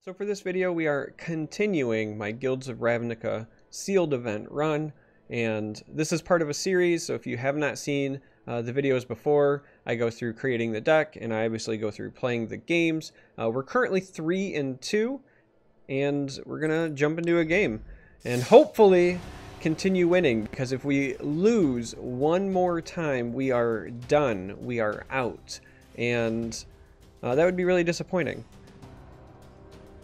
So for this video, we are continuing my Guilds of Ravnica sealed event run, and this is part of a series, so if you have not seen the videos before, I go through creating the deck, and I obviously go through playing the games. We're currently 3-2, and we're gonna jump into a game, and hopefully continue winning, because if we lose one more time, we are done, we are out, and that would be really disappointing.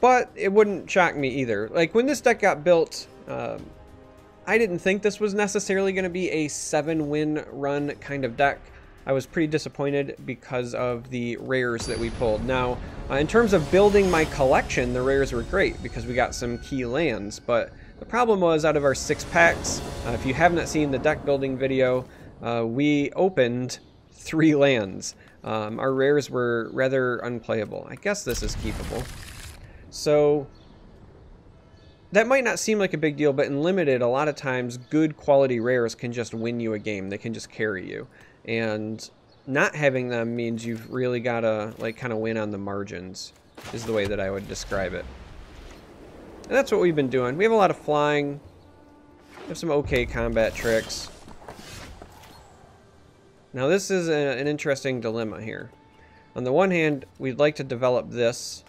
But it wouldn't shock me either. Like, when this deck got built, I didn't think this was necessarily going to be a 7-win run kind of deck. I was pretty disappointed because of the rares that we pulled. Now, in terms of building my collection, the rares were great because we got some key lands. But the problem was, out of our 6 packs, if you have not seen the deck building video, we opened 3 lands. Our rares were rather unplayable. I guess this is keepable. So that might not seem like a big deal, but in Limited, a lot of times good quality rares can just win you a game. They can just carry you. And not having them means you've really got to like kind of win on the margins, is the way that I would describe it. And that's what we've been doing. We have a lot of flying. We have some okay combat tricks. Now this is an interesting dilemma here. On the one hand, we'd like to develop this.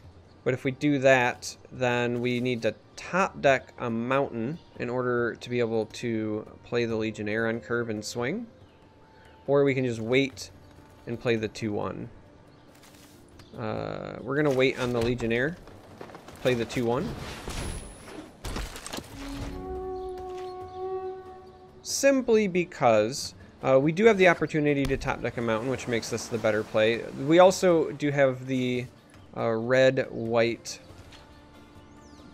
But if we do that, then we need to top deck a mountain in order to be able to play the Legionnaire on curve and swing. Or we can just wait and play the 2-1. We're going to wait on the Legionnaire, play the 2-1. Simply because we do have the opportunity to top deck a mountain, which makes this the better play. We also do have the red-white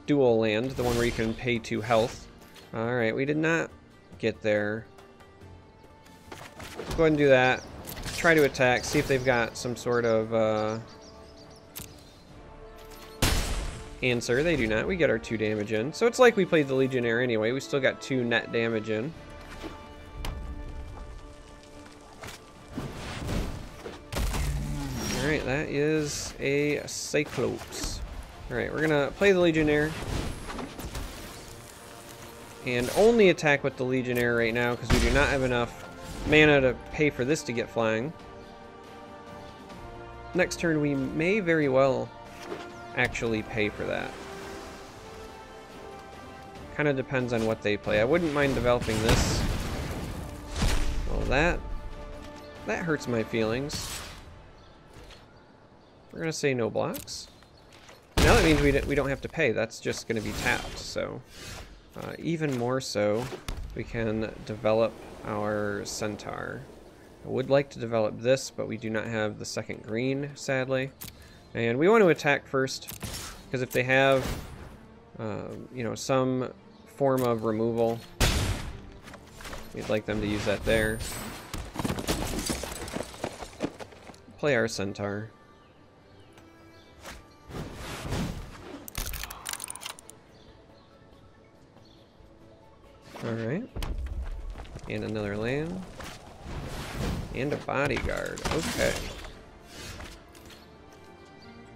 dual land, the one where you can pay 2 health. Alright, we did not get there. Let's go ahead and do that. Try to attack, see if they've got some sort of answer. They do not. We get our 2 damage in. So it's like we played the Legionnaire anyway. We still got 2 net damage in. Alright, that is a Cyclops. Alright, we're gonna play the Legionnaire. And only attack with the Legionnaire right now, because we do not have enough mana to pay for this to get flying. Next turn, we may very well actually pay for that. Kind of depends on what they play. I wouldn't mind developing this. Well, that hurts my feelings. We're going to say no blocks. Now that means we don't have to pay. That's just going to be tapped. So even more so, we can develop our Centaur. I would like to develop this, but we do not have the second green, sadly. And we want to attack first, because if they have you know, some form of removal, we'd like them to use that there. Play our Centaur. Alright. And another land. And a bodyguard. Okay.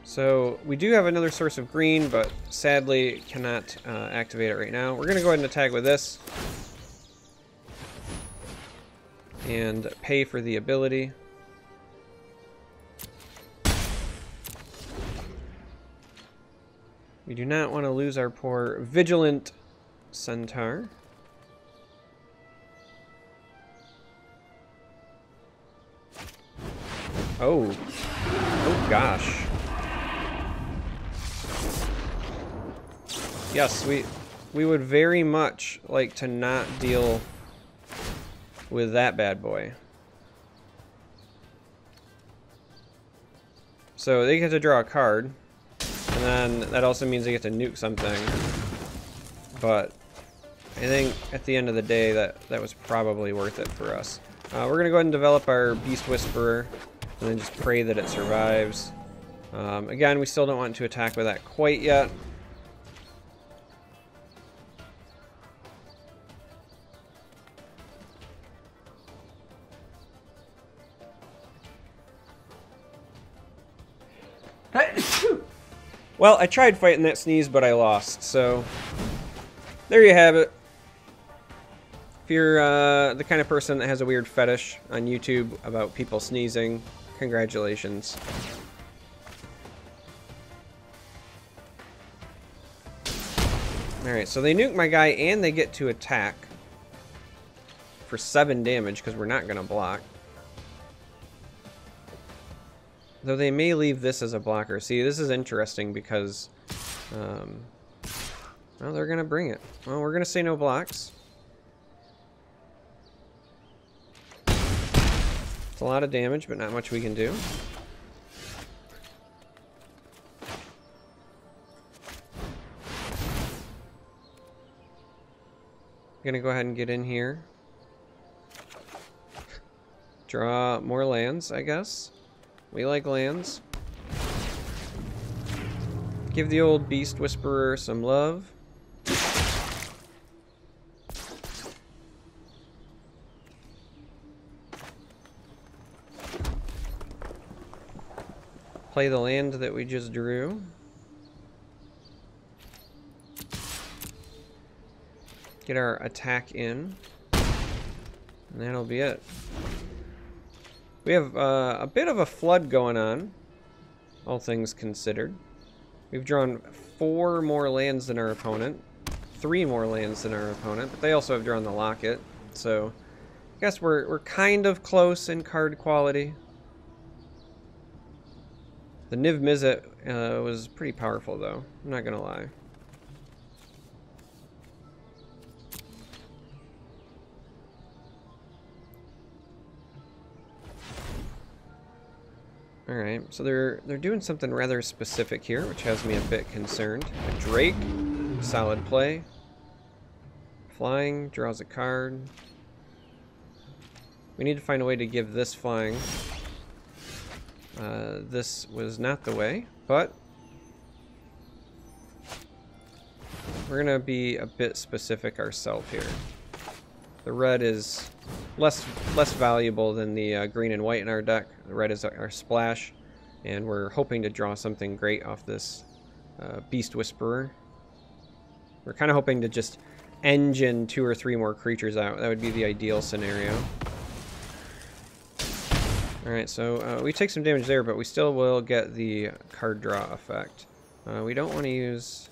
So, we do have another source of green, but sadly cannot activate it right now. We're going to go ahead and attack with this. And pay for the ability. We do not want to lose our poor Vigilant Centaur. Oh. Oh gosh. Yes, we would very much like to not deal with that bad boy. So they get to draw a card, and then that also means they get to nuke something. But I think at the end of the day that was probably worth it for us. We're gonna go ahead and develop our Beast Whisperer, and then just pray that it survives. Again, we still don't want to attack with that quite yet. Well, I tried fighting that sneeze, but I lost, so there you have it. If you're the kind of person that has a weird fetish on YouTube about people sneezing, congratulations. Alright, so they nuke my guy and they get to attack for 7 damage because we're not going to block. Though they may leave this as a blocker. See, this is interesting because, well, they're going to bring it. Well, we're going to say no blocks. It's a lot of damage, but not much we can do. I'm going to go ahead and get in here. Draw more lands, I guess. We like lands. Give the old Beast Whisperer some love. Play the land that we just drew. Get our attack in. And that'll be it. We have a bit of a flood going on, all things considered. We've drawn 4 more lands than our opponent, 3 more lands than our opponent, but they also have drawn the Locket, so I guess we're kind of close in card quality. The Niv Mizzet was pretty powerful, though, I'm not gonna lie. Alright, so they're doing something rather specific here, which has me a bit concerned. A Drake, solid play. Flying, draws a card. We need to find a way to give this flying. This was not the way, but we're going to be a bit specific ourselves here. The red is less valuable than the green and white in our deck. The red is our splash, and we're hoping to draw something great off this Beast Whisperer. We're kind of hoping to just engine 2 or 3 more creatures out. That would be the ideal scenario. Alright, so we take some damage there, but we still will get the card draw effect. We don't want to use...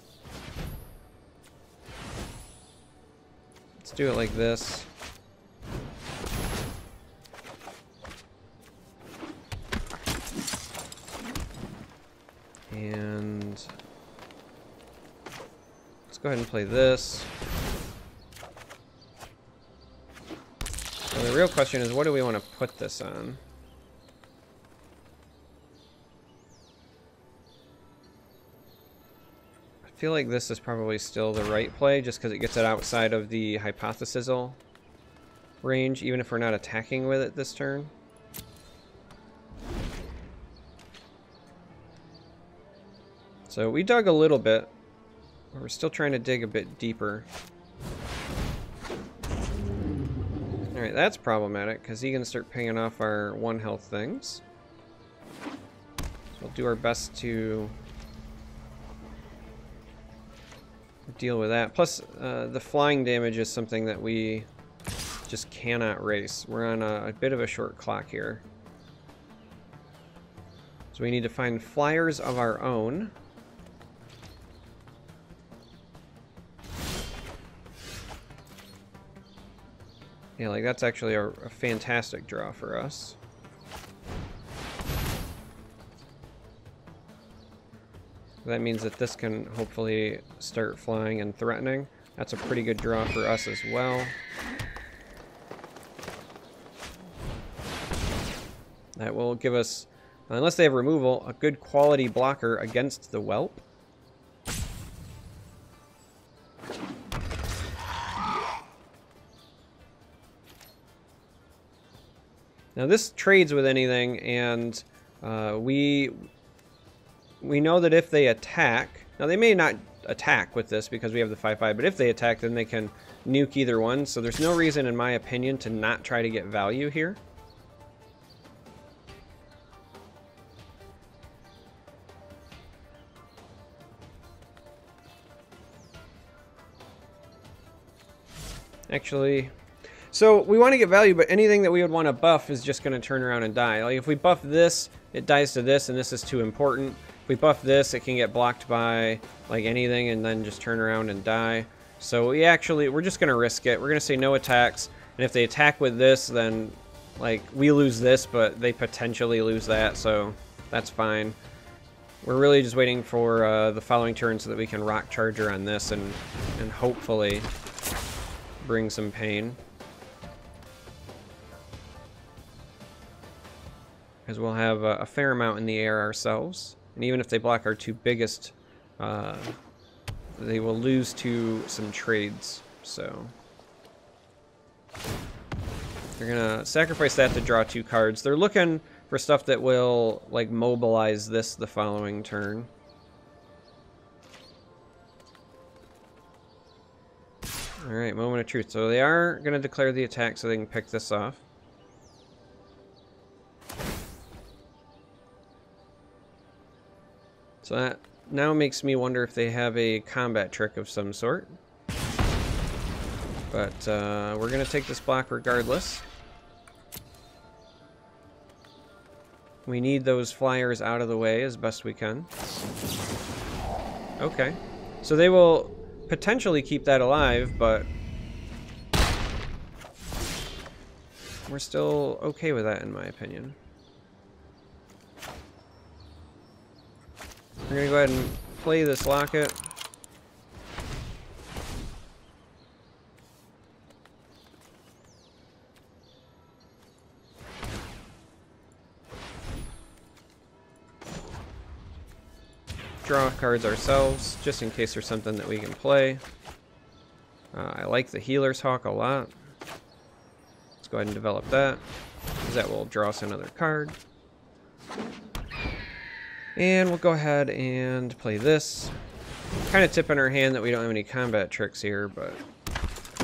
Let's do it like this. And let's go ahead and play this. So the real question is, what do we want to put this on? I feel like this is probably still the right play, just because it gets it outside of the hypothesical range, even if we're not attacking with it this turn. So we dug a little bit, but we're still trying to dig a bit deeper. Alright, that's problematic, because he can start paying off our 1 health things. So we'll do our best to deal with that. Plus, the flying damage is something that we just cannot race. We're on a bit of a short clock here. So we need to find flyers of our own. Yeah, like that's actually a fantastic draw for us. That means that this can hopefully start flying and threatening. That's a pretty good draw for us as well. That will give us, unless they have removal, a good quality blocker against the Whelp. Now this trades with anything, and we know that if they attack, now they may not attack with this because we have the 5/5, but if they attack, then they can nuke either one, so there's no reason, in my opinion, to not try to get value here. Actually, so we want to get value, but anything that we would want to buff is just going to turn around and die. Like if we buff this, it dies to this, and this is too important. If we buff this, it can get blocked by like anything and then just turn around and die. So we're just going to risk it. We're going to say no attacks, and if they attack with this, then like we lose this, but they potentially lose that, so that's fine. We're really just waiting for the following turn so that we can rock charger on this and hopefully bring some pain. Because we'll have a fair amount in the air ourselves. And even if they block our two biggest, they will lose to some trades. So they're gonna sacrifice that to draw 2 cards. They're looking for stuff that will like mobilize this the following turn. Alright, moment of truth. So they are gonna declare the attack so they can pick this off. So that now makes me wonder if they have a combat trick of some sort. But we're going to take this block regardless. We need those flyers out of the way as best we can. Okay. So they will potentially keep that alive, but we're still okay with that in my opinion. We're going to go ahead and play this locket. Draw cards ourselves, just in case there's something that we can play. I like the Healer's Hawk a lot. Let's go ahead and develop that, because that will draw us another card. And we'll go ahead and play this. Kind of tipping our hand that we don't have any combat tricks here, but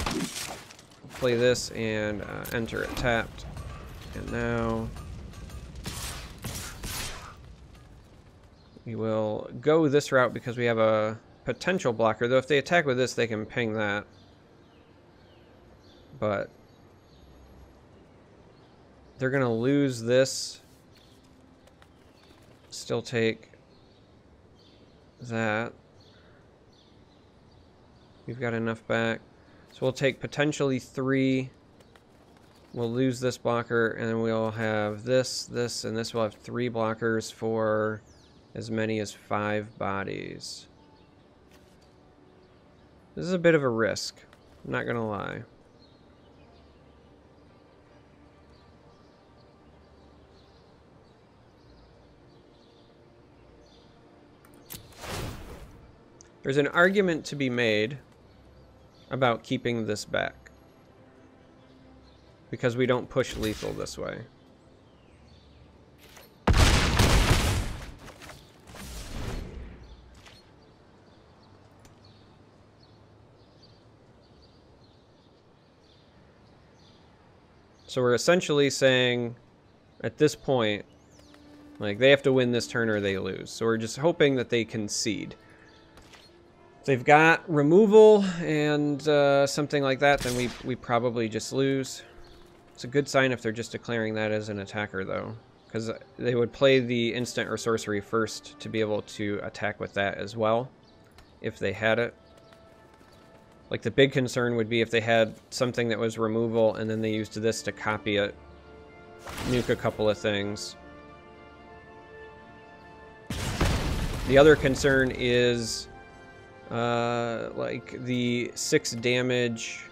we'll play this and enter it tapped. And now we will go this route because we have a potential blocker. Though if they attack with this, they can ping that. But they're going to lose this. Still take that. We've got enough back. So we'll take potentially 3. We'll lose this blocker, and then we'll have this, this, and this will have 3 blockers for as many as 5 bodies. This is a bit of a risk, I'm not gonna lie. There's an argument to be made about keeping this back, because we don't push lethal this way. So we're essentially saying, at this point, like, they have to win this turn or they lose. So we're just hoping that they concede. If they've got removal and something like that, then we probably just lose. It's a good sign if they're just declaring that as an attacker, though, because they would play the instant or sorcery first to be able to attack with that as well, if they had it. Like, the big concern would be if they had something that was removal and then they used this to copy it, nuke a couple of things. The other concern is like the 6 damage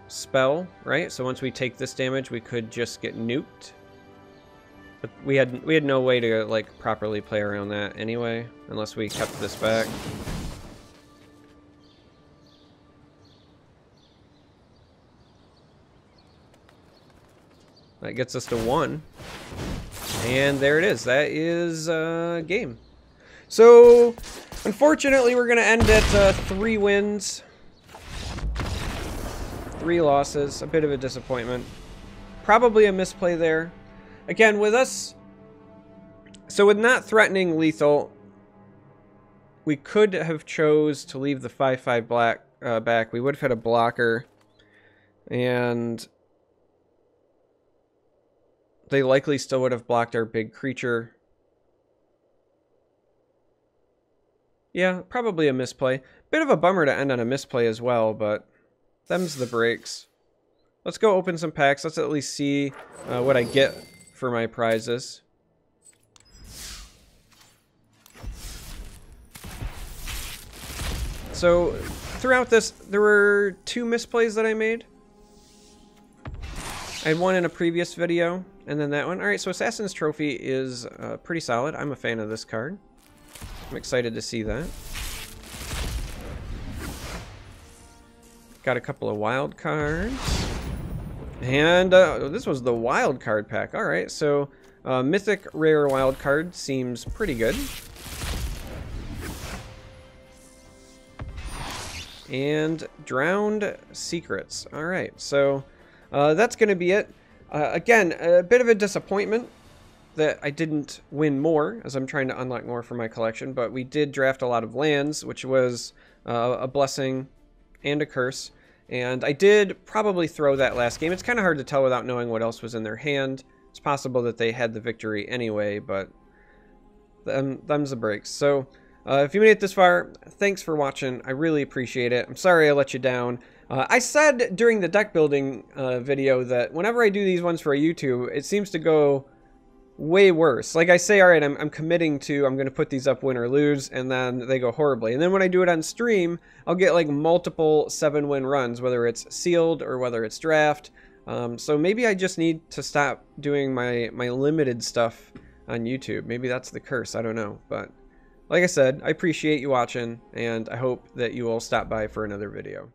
spell, right? So once we take this damage, we could just get nuked. But we had no way to like properly play around that anyway, unless we kept this back. That gets us to 1. And there it is. That is game. So, unfortunately, we're going to end at 3 wins. 3 losses. A bit of a disappointment. Probably a misplay there. Again, with us... So, with not threatening lethal, we could have chose to leave the 5/5 black back, we would have had a blocker, and they likely still would have blocked our big creature. Yeah, probably a misplay. Bit of a bummer to end on a misplay as well, but them's the breaks. Let's go open some packs. Let's at least see what I get for my prizes. So, throughout this, there were 2 misplays that I made. I had one in a previous video, and then that one. Alright, so Assassin's Trophy is pretty solid. I'm a fan of this card. I'm excited to see that. Got a couple of wild cards. And this was the wild card pack. Alright, so Mythic Rare wild card seems pretty good. And Drowned Secrets. Alright, so that's going to be it. Again, a bit of a disappointment that I didn't win more, as I'm trying to unlock more for my collection, but we did draft a lot of lands, which was a blessing and a curse. And I did probably throw that last game. It's kind of hard to tell without knowing what else was in their hand. It's possible that they had the victory anyway, but them's the breaks. So if you made it this far, thanks for watching. I really appreciate it. I'm sorry I let you down. I said during the deck building video that whenever I do these ones for YouTube, it seems to go way worse. Like I say, all right, I'm committing to, I'm going to put these up win or lose, and then they go horribly. And then when I do it on stream, I'll get like multiple 7-win runs, whether it's sealed or whether it's draft. So maybe I just need to stop doing my limited stuff on YouTube. Maybe that's the curse. I don't know. But like I said, I appreciate you watching, and I hope that you will stop by for another video.